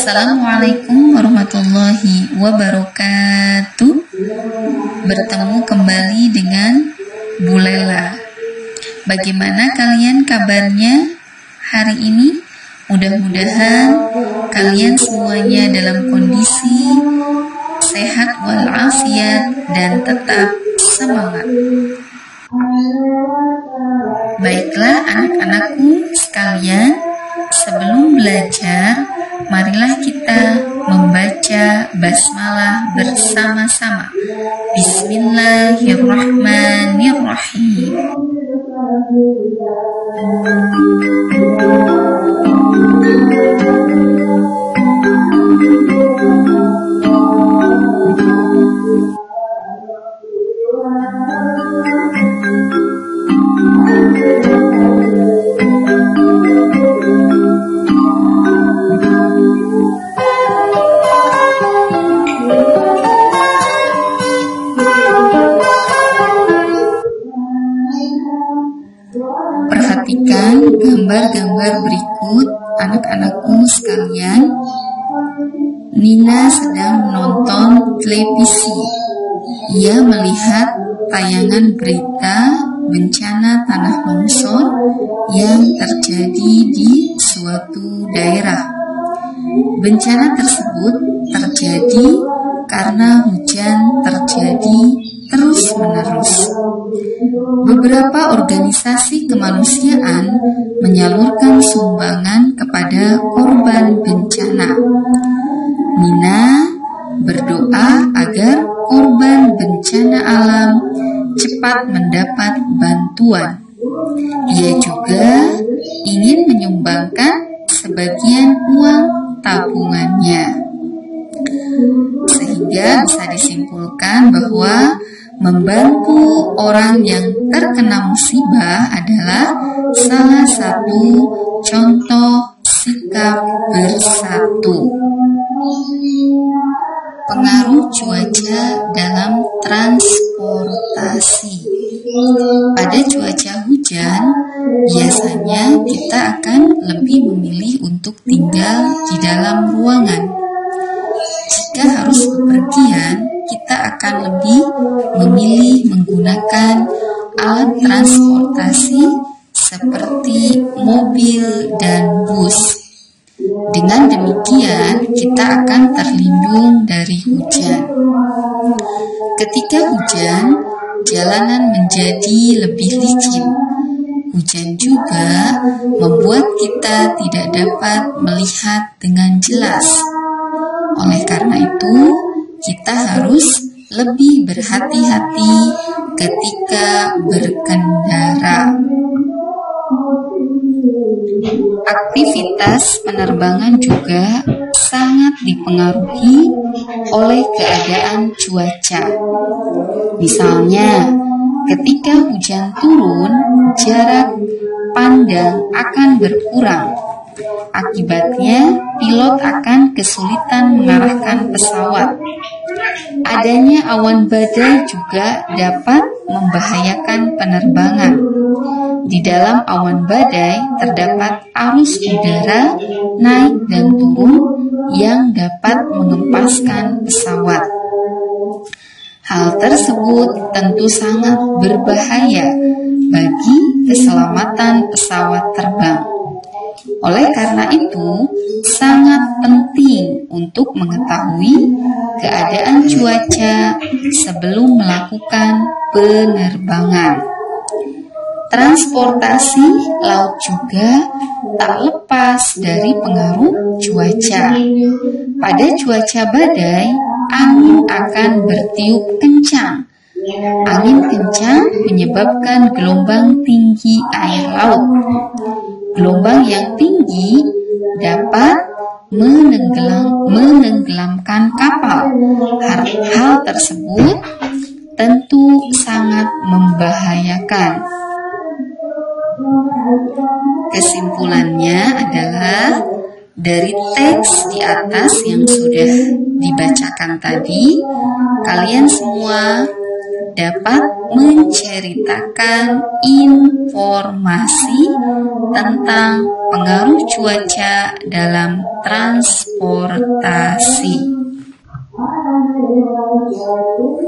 Assalamualaikum warahmatullahi wabarakatuh. Bertemu kembali dengan Bu Lela. Bagaimana kalian kabarnya hari ini? Mudah-mudahan kalian semuanya dalam kondisi sehat walafiat dan tetap semangat. Baiklah anak-anakku sekalian, sebelum belajar, marilah kita membaca basmalah bersama-sama. Bismillahirrahmanirrahim. Perhatikan gambar-gambar berikut anak-anakku sekalian. Nina sedang menonton televisi. Ia melihat tayangan berita bencana tanah longsor yang terjadi di suatu daerah. Bencana tersebut terjadi karena hujan terjadi terus-menerus. Beberapa organisasi kemanusiaan menyalurkan sumbangan kepada korban bencana. Nina berdoa agar korban bencana alam cepat mendapat bantuan. Ia juga ingin menyumbangkan sebagian uang tabungannya. Sehingga bisa disimpulkan bahwa membantu orang yang terkena musibah adalah salah satu contoh sikap bersatu. Pengaruh cuaca dalam transportasi. Pada cuaca hujan, biasanya kita akan lebih memilih untuk tinggal di dalam ruangan. Jika harus bepergian, kita akan lebih memilih menggunakan alat transportasi seperti mobil dan bus. Dengan demikian, kita akan terlindung dari hujan. Ketika hujan, jalanan menjadi lebih licin. Hujan juga membuat kita tidak dapat melihat dengan jelas. Oleh karena itu, kita harus lebih berhati-hati ketika berkendara. Aktivitas penerbangan juga sangat dipengaruhi oleh keadaan cuaca. Misalnya, ketika hujan turun, jarak pandang akan berkurang. Akibatnya, pilot akan kesulitan mengarahkan pesawat. Adanya awan badai juga dapat membahayakan penerbangan. Di dalam awan badai terdapat arus udara naik dan turun yang dapat mengempaskan pesawat. Hal tersebut tentu sangat berbahaya bagi keselamatan pesawat terbang. Oleh karena itu, sangat penting untuk mengetahui keadaan cuaca sebelum melakukan penerbangan. Transportasi laut juga tak lepas dari pengaruh cuaca. Pada cuaca badai, angin akan bertiup kencang. Angin kencang menyebabkan gelombang tinggi air laut. Gelombang yang tinggi dapat menenggelamkan kapal. Hal tersebut tentu sangat membahayakan. Kesimpulannya adalah dari teks di atas yang sudah dibacakan tadi, kalian semua dapat menceritakan informasi tentang pengaruh cuaca dalam transportasi.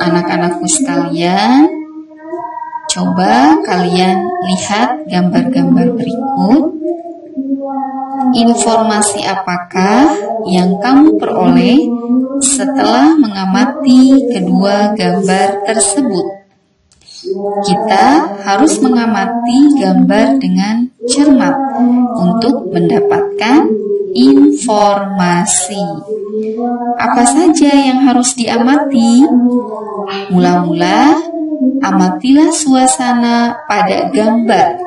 Anak-anakku sekalian, coba kalian lihat gambar-gambar berikut. Informasi apakah yang kamu peroleh setelah mengamati kedua gambar tersebut? Kita harus mengamati gambar dengan cermat untuk mendapatkan informasi. Apa saja yang harus diamati? Mula-mula, amatilah suasana pada gambar.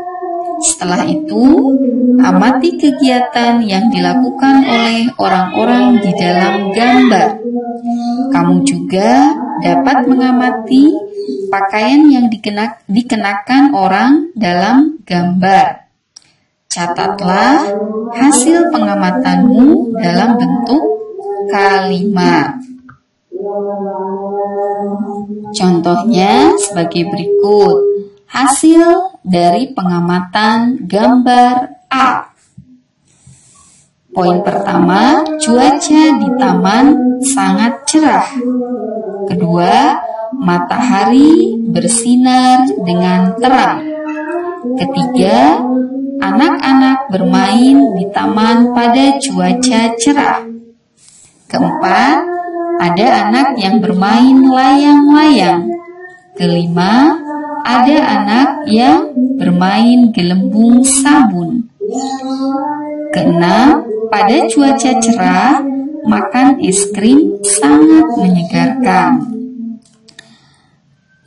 Setelah itu, amati kegiatan yang dilakukan oleh orang-orang di dalam gambar. Kamu juga dapat mengamati pakaian yang dikenakan orang dalam gambar. Catatlah hasil pengamatanmu dalam bentuk kalimat. Contohnya sebagai berikut. Hasil dari pengamatan gambar A. Poin pertama, cuaca di taman sangat cerah. Kedua, matahari bersinar dengan terang. Ketiga, anak-anak bermain di taman pada cuaca cerah. Keempat, ada anak yang bermain layang-layang. Kelima, ada anak yang bermain gelembung sabun. Keenam, pada cuaca cerah, makan es krim sangat menyegarkan.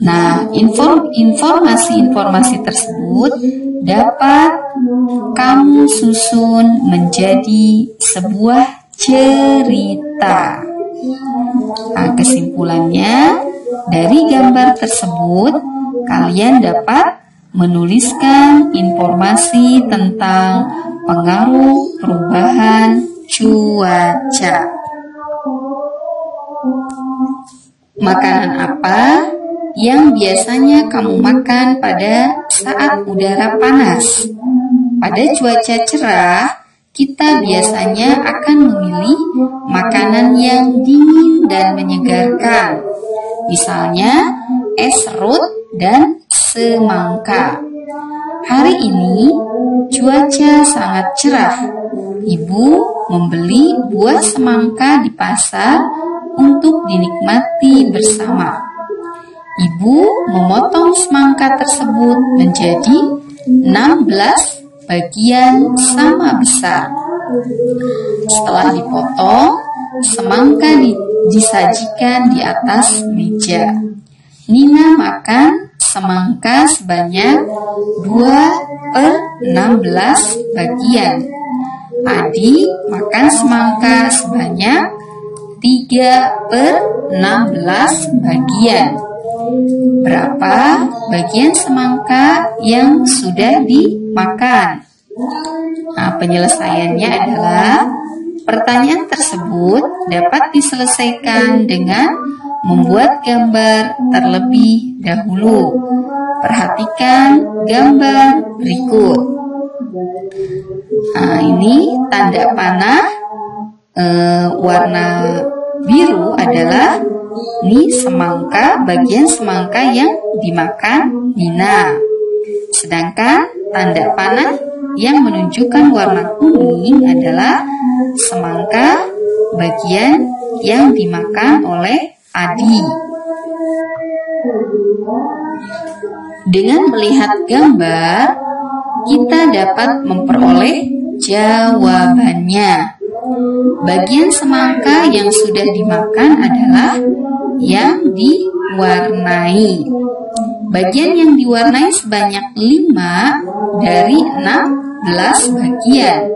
Nah, informasi-informasi tersebut dapat kamu susun menjadi sebuah cerita. Nah, kesimpulannya, dari gambar tersebut, kalian dapat menuliskan informasi tentang pengaruh perubahan cuaca. Makanan apa yang biasanya kamu makan pada saat udara panas? Pada cuaca cerah, kita biasanya akan memilih makanan yang dingin dan menyegarkan. Misalnya, es serut dan semangka. Hari ini cuaca sangat cerah. Ibu membeli buah semangka di pasar untuk dinikmati bersama. Ibu memotong semangka tersebut menjadi 16 bagian sama besar. Setelah dipotong, semangka disajikan di atas meja. Nina makan semangka sebanyak 2/16 bagian. Adi makan semangka sebanyak 3/16 bagian. Berapa bagian semangka yang sudah dimakan? Nah, penyelesaiannya adalah pertanyaan tersebut dapat diselesaikan dengan membuat gambar terlebih dahulu. Perhatikan gambar berikut. Nah, ini tanda panah warna biru adalah semangka, bagian semangka yang dimakan Nina. Sedangkan tanda panah yang menunjukkan warna kuning adalah semangka bagian yang dimakan oleh Adi. Dengan melihat gambar, kita dapat memperoleh jawabannya. Bagian semangka yang sudah dimakan adalah yang diwarnai. Bagian yang diwarnai sebanyak 5 dari 16 bagian.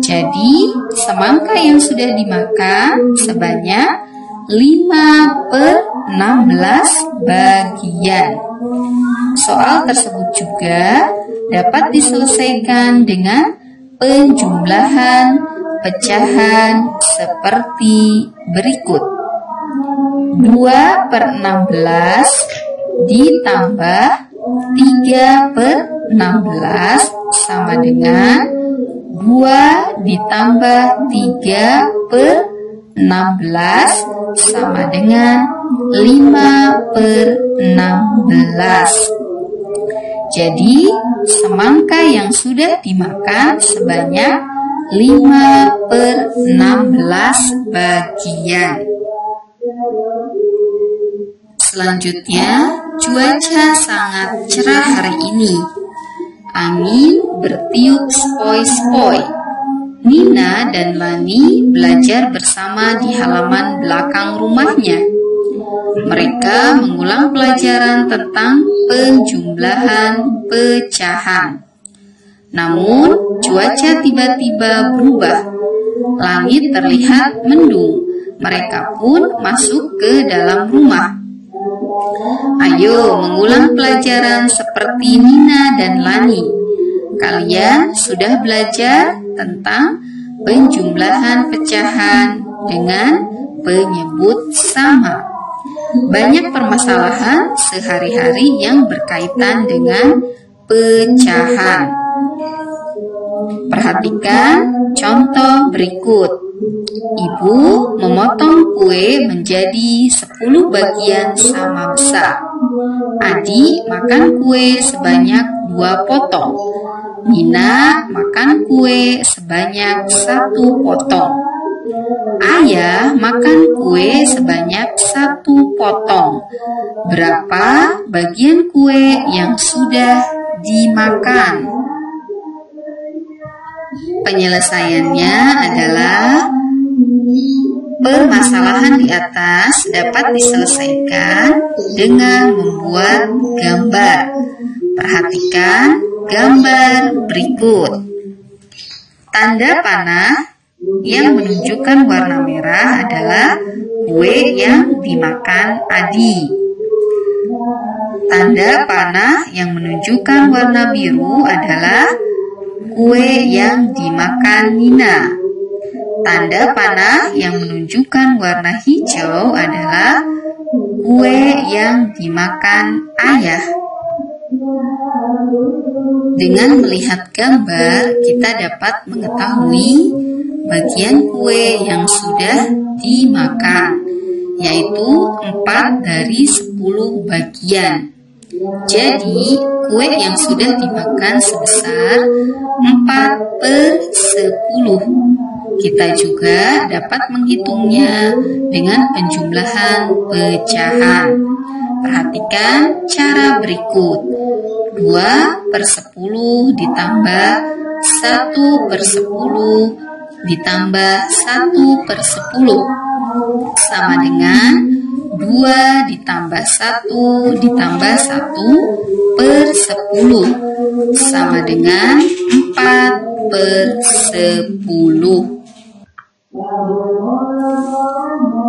Jadi, semangka yang sudah dimakan sebanyak 5/16 bagian. Soal tersebut juga dapat diselesaikan dengan penjumlahan pecahan seperti berikut. 2/16 ditambah 3/16 sama dengan 2 ditambah 3/16 sama dengan 5/16. Jadi semangka yang sudah dimakan sebanyak 5/16 bagian. Selanjutnya, cuaca sangat cerah hari ini. Angin bertiup sepoi-sepoi. Nina dan Lani belajar bersama di halaman belakang rumahnya. Mereka mengulang pelajaran tentang penjumlahan pecahan. Namun, cuaca tiba-tiba berubah. Langit terlihat mendung. Mereka pun masuk ke dalam rumah. Ayo mengulang pelajaran seperti Nina dan Lani. Kalian sudah belajar tentang penjumlahan pecahan dengan penyebut sama. Banyak permasalahan sehari-hari yang berkaitan dengan pecahan. Perhatikan contoh berikut. Ibu memotong kue menjadi 10 bagian sama besar. Adi makan kue sebanyak 2 potong. Nina makan kue sebanyak 1 potong. Ayah makan kue sebanyak 1 potong. Berapa bagian kue yang sudah dimakan? Penyelesaiannya adalah permasalahan di atas dapat diselesaikan dengan membuat gambar. Perhatikan gambar berikut. Tanda panah yang menunjukkan warna merah adalah kue yang dimakan Adi. Tanda panah yang menunjukkan warna biru adalah kue yang dimakan Nina. Tanda panah yang menunjukkan warna hijau adalah kue yang dimakan Ayah. Dengan melihat gambar, kita dapat mengetahui bagian kue yang sudah dimakan, yaitu 4 dari 10 bagian. Jadi, kue yang sudah dimakan sebesar 4/10. Kita juga dapat menghitungnya dengan penjumlahan pecahan. Perhatikan cara berikut. 2/10 ditambah 1/10 ditambah 1/10 sama dengan 2 ditambah 1 ditambah 1/10 sama dengan 4/10.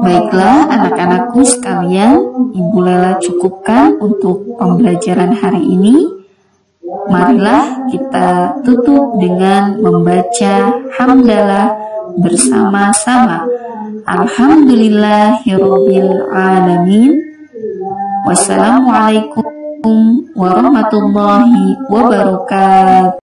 Baiklah anak-anakku sekalian, Ibu Lela cukupkan untuk pembelajaran hari ini. Marilah kita tutup dengan membaca hamdalah bersama-sama. Alhamdulillahirabbil alamin. Wassalamualaikum warahmatullahi wabarakatuh.